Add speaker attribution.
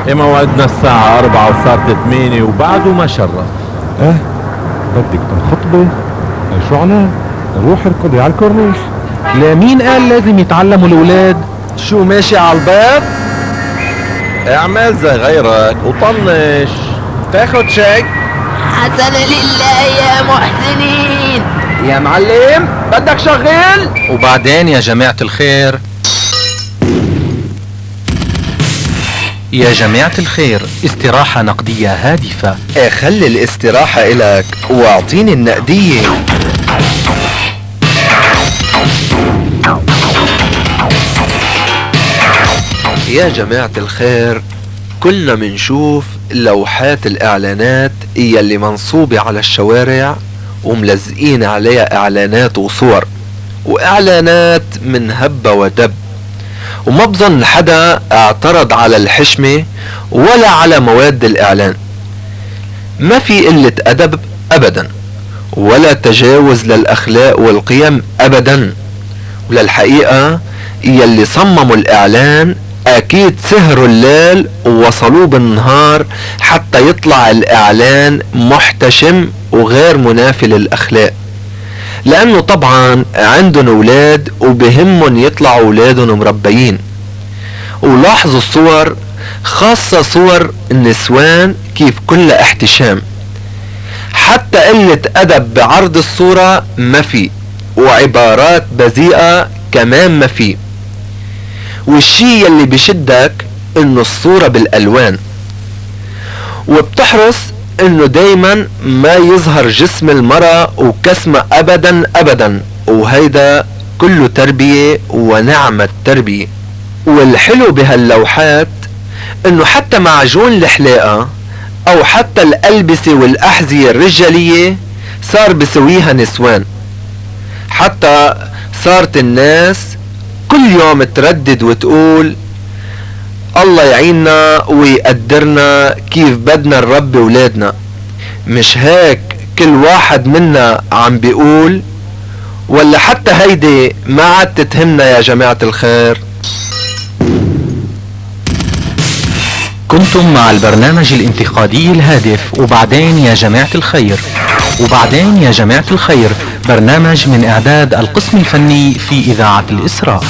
Speaker 1: موعدنا الساعة 4 وصارت 8 وبعده ما شرف.
Speaker 2: ايه بدك خطبة؟ شو عناه؟ روح اركضي على الكورنيش.
Speaker 3: لمين قال لازم يتعلموا الولاد؟
Speaker 1: شو ماشي على البيض؟ اعمل زي غيرك وطنش. تاخد شيك؟
Speaker 4: حسنا لله يا محسنين.
Speaker 3: يا معلم بدك شغل؟
Speaker 5: وبعدين يا جماعة الخير، يا جماعة الخير، استراحة نقدية هادفة.
Speaker 6: خلي الاستراحة إلك واعطيني النقدية. يا جماعة الخير، كلنا منشوف لوحات الإعلانات يلي منصوبة على الشوارع وملزقين عليها إعلانات وصور، وإعلانات من هب ودب، وما بظن حدا اعترض على الحشمة ولا على مواد الإعلان. ما في قلة أدب أبدا، ولا تجاوز للأخلاق والقيم أبدا. وللحقيقة يلي صمموا الإعلان أكيد سهروا الليل ووصلوه بالنهار حتى يطلع الإعلان محتشم وغير منافي للأخلاق، لأنه طبعا عندهم أولاد وبهمهم يطلعوا أولادهم مربيين. ولاحظوا الصور، خاصة صور النسوان كيف كلها احتشام، حتى قلة أدب بعرض الصورة ما في، وعبارات بذيئة كمان ما في. والشي يلي بشدك انه الصورة بالألوان، وبتحرص انه دايما ما يظهر جسم المرأة وكسمة ابدا ابدا، وهيدا كله تربية ونعمة تربية. والحلو بهاللوحات انه حتى معجون الحلاقة او حتى الألبسة والأحذية الرجالية صار بسويها نسوان. حتى صارت الناس كل يوم تردد وتقول الله يعيننا ويقدرنا كيف بدنا نربي ولادنا. مش هيك كل واحد منا عم بيقول؟ ولا حتى هيدي ما عاد تتهمنا يا جماعة الخير؟
Speaker 5: كنتم مع البرنامج الانتقادي الهادف وبعدين يا جماعة الخير. وبعدين يا جماعة الخير، برنامج من إعداد القسم الفني في إذاعة الإسراء.